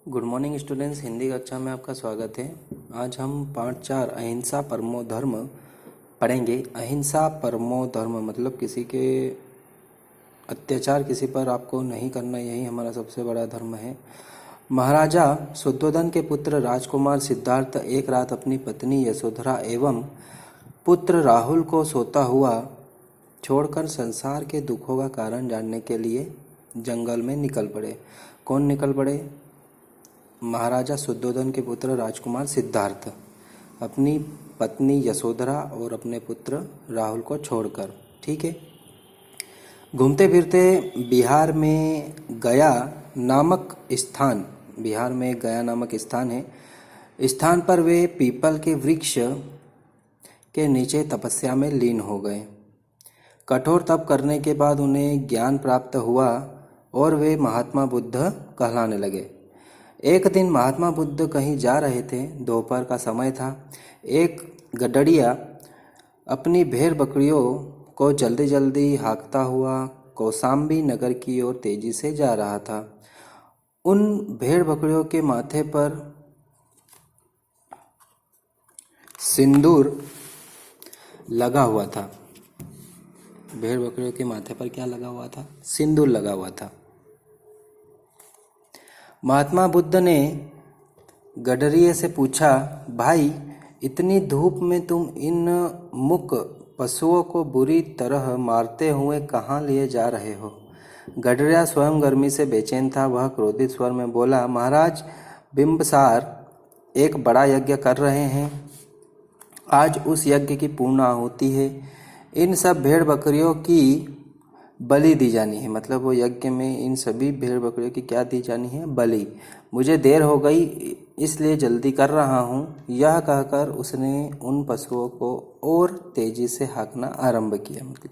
Good morning students. Hindi कक्षा में आपका स्वागत है। आज हम पाठ 4 अहिंसा परमो धर्म पढ़ेंगे। अहिंसा परमो धर्म मतलब किसी के अत्याचार किसी पर आपको नहीं करना, यही हमारा सबसे बड़ा धर्म है। महाराजा शुद्धोधन के पुत्र राजकुमार सिद्धार्थ एक रात अपनी पत्नी यशोधरा एवं पुत्र राहुल को सोता हुआ छोड़कर संसार के दुखों का कारण जानने के लिए जंगल में निकल पड़े। कौन निकल पड़े? महाराजा शुद्धोधन के पुत्र राजकुमार सिद्धार्थ अपनी पत्नी यशोधरा और अपने पुत्र राहुल को छोड़कर। ठीक है। घूमते फिरते बिहार में गया नामक स्थान है। स्थान पर वे पीपल के वृक्ष के नीचे तपस्या में लीन हो गए। कठोर तप करने के बाद उन्हें ज्ञान प्राप्त हुआ और वे महात्मा बुद्ध कहलाने लगे। एक दिन महात्मा बुद्ध कहीं जा रहे थे। दोपहर का समय था। एक गडरिया अपनी भेड़ बकरियों को जल्दी जल्दी हाँकता हुआ कौशाम्बी नगर की ओर तेजी से जा रहा था। उन भेड़ बकरियों के माथे पर सिंदूर लगा हुआ था। भेड़ बकरियों के माथे पर क्या लगा हुआ था? सिंदूर लगा हुआ था। महात्मा बुद्ध ने गडरिये से पूछा, भाई, इतनी धूप में तुम इन मूक पशुओं को बुरी तरह मारते हुए कहाँ लिए जा रहे हो? गडरिया स्वयं गर्मी से बेचैन था। वह क्रोधित स्वर में बोला, महाराज, बिंबसार एक बड़ा यज्ञ कर रहे हैं। आज उस यज्ञ की पूर्ण आहुति है। इन सब भेड़ बकरियों की बलि दी जानी है। मतलब वो यज्ञ में इन सभी भेड़ बकरियों की क्या दी जानी है? बलि। मुझे देर हो गई इसलिए जल्दी कर रहा हूँ। यह कहकर उसने उन पशुओं को और तेजी से हाँकना आरंभ किया। मतलब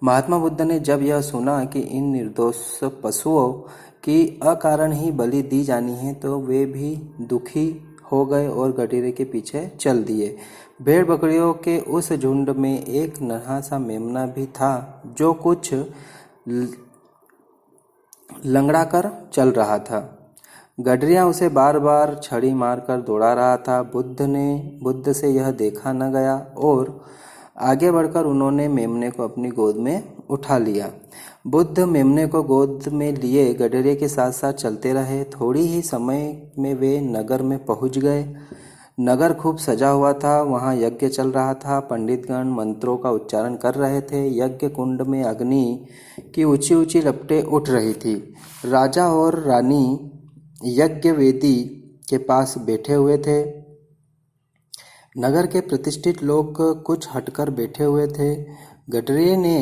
महात्मा बुद्ध ने जब यह सुना कि इन निर्दोष पशुओं की अकारण ही बलि दी जानी है तो वे भी दुखी हो गए और गडरिये के पीछे चल दिए। भेड़ बकरियों के उस झुंड में एक नन्हा सा मेमना भी था जो कुछ लंगड़ा कर चल रहा था। गडरिया उसे बार बार छड़ी मारकर दौड़ा रहा था। बुद्ध से यह देखा न गया और आगे बढ़कर उन्होंने मेमने को अपनी गोद में उठा लिया। बुद्ध मेमने को गोद में लिए गडरिये के साथ साथ चलते रहे। थोड़ी ही समय में वे नगर में पहुंच गए। नगर खूब सजा हुआ था। वहां यज्ञ चल रहा था। पंडितगण मंत्रों का उच्चारण कर रहे थे। यज्ञ कुंड में अग्नि की ऊंची ऊंची लपटें उठ रही थी। राजा और रानी यज्ञ वेदी के पास बैठे हुए थे। नगर के प्रतिष्ठित लोग कुछ हटकर बैठे हुए थे। गडरिये ने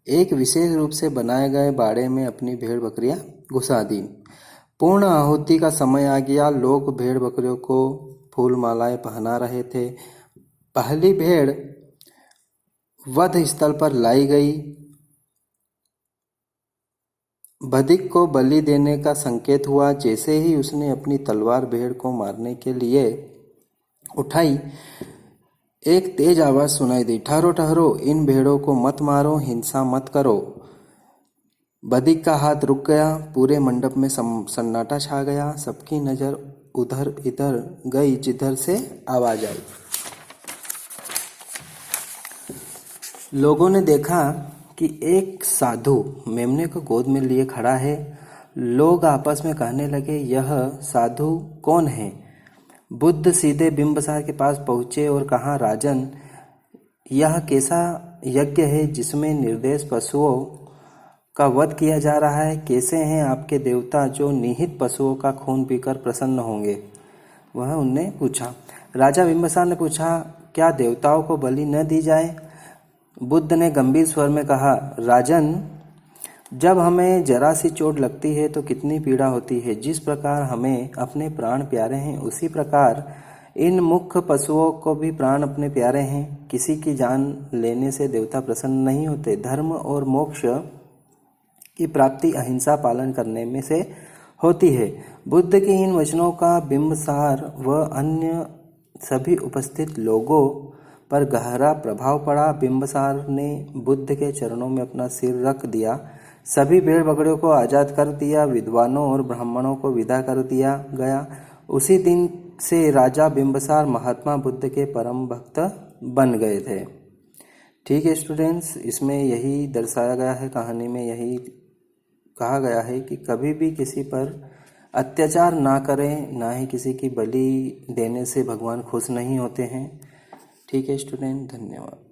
एक विशेष रूप से बनाए गए बाड़े में अपनी भेड़ बकरियां घुसा दी। पूर्ण आहुति का समय आ गया। लोग भेड़ बकरियों को फूल मालाएं पहना रहे थे। पहली भेड़ वध स्थल पर लाई गई। बधिक को बलि देने का संकेत हुआ। जैसे ही उसने अपनी तलवार भेड़ को मारने के लिए उठाई, एक तेज आवाज सुनाई दी, ठहरो ठहरो, इन भेड़ों को मत मारो, हिंसा मत करो। बधिक का हाथ रुक गया। पूरे मंडप में सन्नाटा छा गया। सबकी नजर उधर इधर गई जिधर से आवाज आई। लोगों ने देखा कि एक साधु मेमने को गोद में लिए खड़ा है। लोग आपस में कहने लगे, यह साधु कौन है? बुद्ध सीधे बिंबसार के पास पहुंचे और कहा, राजन, यह कैसा यज्ञ है जिसमें निर्दोष पशुओं का वध किया जा रहा है? कैसे हैं आपके देवता जो निहित पशुओं का खून पीकर प्रसन्न होंगे? वह उनने पूछा। राजा बिंबसार ने पूछा, क्या देवताओं को बलि न दी जाए? बुद्ध ने गंभीर स्वर में कहा, राजन, जब हमें जरा सी चोट लगती है तो कितनी पीड़ा होती है। जिस प्रकार हमें अपने प्राण प्यारे हैं उसी प्रकार इन मुख्य पशुओं को भी प्राण अपने प्यारे हैं। किसी की जान लेने से देवता प्रसन्न नहीं होते। धर्म और मोक्ष की प्राप्ति अहिंसा पालन करने में से होती है। बुद्ध के इन वचनों का बिंबसार व अन्य सभी उपस्थित लोगों पर गहरा प्रभाव पड़ा। बिंबसार ने बुद्ध के चरणों में अपना सिर रख दिया। सभी भेड़ बकरियों को आज़ाद कर दिया, विद्वानों और ब्राह्मणों को विदा कर दिया गया। उसी दिन से राजा बिंबिसार महात्मा बुद्ध के परम भक्त बन गए थे। ठीक है स्टूडेंट्स, इसमें यही दर्शाया गया है, कहानी में यही कहा गया है कि कभी भी किसी पर अत्याचार ना करें, ना ही किसी की बलि देने से भगवान खुश नहीं होते हैं। ठीक है स्टूडेंट, धन्यवाद।